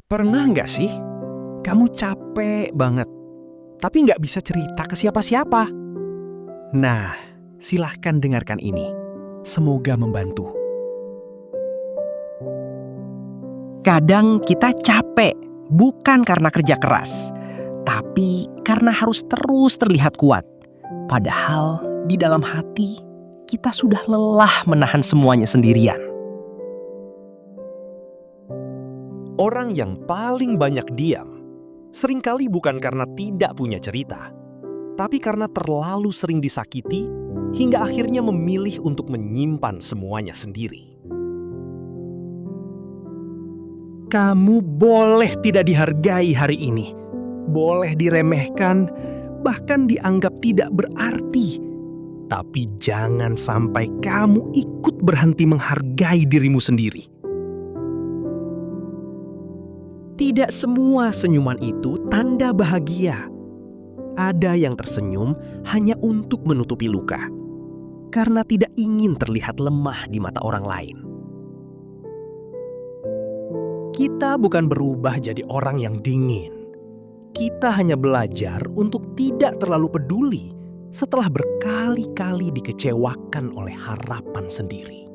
Pernah nggak sih kamu capek banget, tapi nggak bisa cerita ke siapa-siapa? Nah, silahkan dengarkan ini. Semoga membantu. Kadang kita capek, bukan karena kerja keras, tapi karena harus terus terlihat kuat. Padahal di dalam hati, kita sudah lelah menahan semuanya sendirian. Orang yang paling banyak diam, seringkali bukan karena tidak punya cerita, tapi karena terlalu sering disakiti hingga akhirnya memilih untuk menyimpan semuanya sendiri. Kamu boleh tidak dihargai hari ini, boleh diremehkan, bahkan dianggap tidak berarti. Tapi jangan sampai kamu ikut berhenti menghargai dirimu sendiri. Tidak semua senyuman itu tanda bahagia. Ada yang tersenyum hanya untuk menutupi luka, karena tidak ingin terlihat lemah di mata orang lain. Kita bukan berubah jadi orang yang dingin. Kita hanya belajar untuk tidak terlalu peduli setelah berkali-kali dikecewakan oleh harapan sendiri.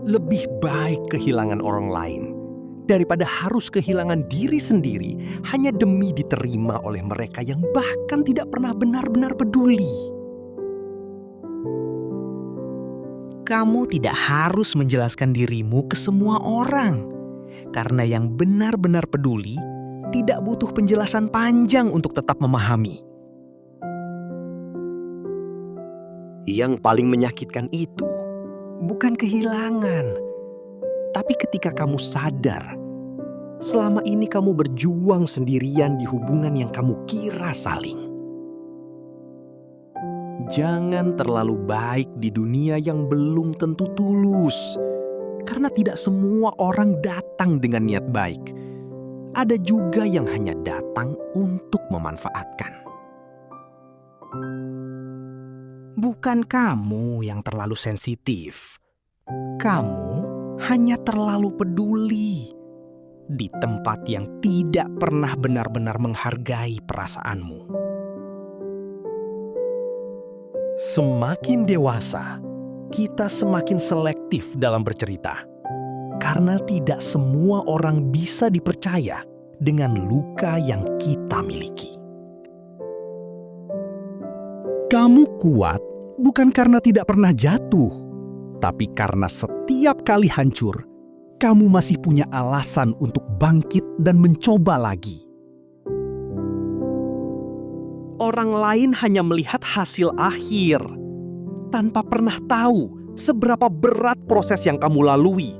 Lebih baik kehilangan orang lain daripada harus kehilangan diri sendiri hanya demi diterima oleh mereka yang bahkan tidak pernah benar-benar peduli. Kamu tidak harus menjelaskan dirimu ke semua orang, karena yang benar-benar peduli tidak butuh penjelasan panjang untuk tetap memahami. Yang paling menyakitkan itu bukan kehilangan, tapi ketika kamu sadar selama ini kamu berjuang sendirian di hubungan yang kamu kira saling. Jangan terlalu baik di dunia yang belum tentu tulus, karena tidak semua orang datang dengan niat baik. Ada juga yang hanya datang untuk memanfaatkan. Bukan kamu yang terlalu sensitif. Kamu hanya terlalu peduli di tempat yang tidak pernah benar-benar menghargai perasaanmu. Semakin dewasa, kita semakin selektif dalam bercerita. Karena tidak semua orang bisa dipercaya dengan luka yang kita miliki. Kamu kuat bukan karena tidak pernah jatuh, tapi karena setiap kali hancur, kamu masih punya alasan untuk bangkit dan mencoba lagi. Orang lain hanya melihat hasil akhir, tanpa pernah tahu seberapa berat proses yang kamu lalui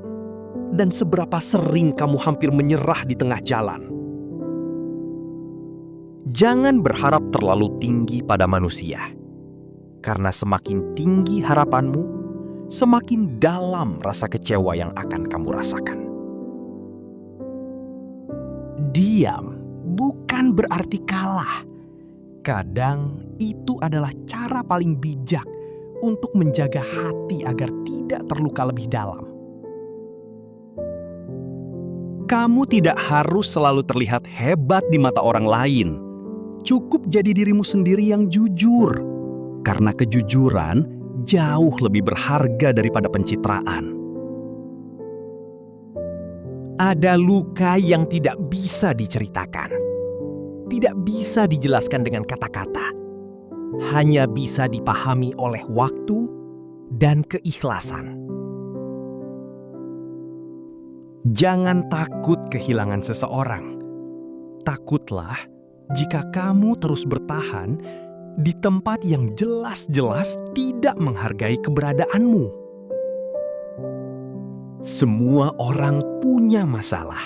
dan seberapa sering kamu hampir menyerah di tengah jalan. jangan berharap terlalu tinggi pada manusia. Karena semakin tinggi harapanmu, semakin dalam rasa kecewa yang akan kamu rasakan. Diam bukan berarti kalah. Kadang itu adalah cara paling bijak untuk menjaga hati agar tidak terluka lebih dalam. Kamu tidak harus selalu terlihat hebat di mata orang lain. Cukup jadi dirimu sendiri yang jujur. Karena kejujuran jauh lebih berharga daripada pencitraan. Ada luka yang tidak bisa diceritakan. Tidak bisa dijelaskan dengan kata-kata. Hanya bisa dipahami oleh waktu dan keikhlasan. Jangan takut kehilangan seseorang. Takutlah jika kamu terus bertahan di tempat yang jelas-jelas tidak menghargai keberadaanmu. Semua orang punya masalah,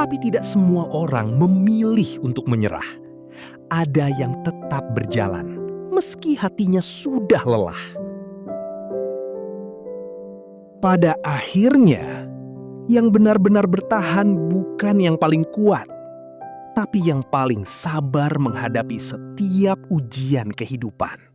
tapi tidak semua orang memilih untuk menyerah. Ada yang tetap berjalan, meski hatinya sudah lelah. Pada akhirnya, yang benar-benar bertahan bukan yang paling kuat, tapi yang paling sabar menghadapi setiap ujian kehidupan.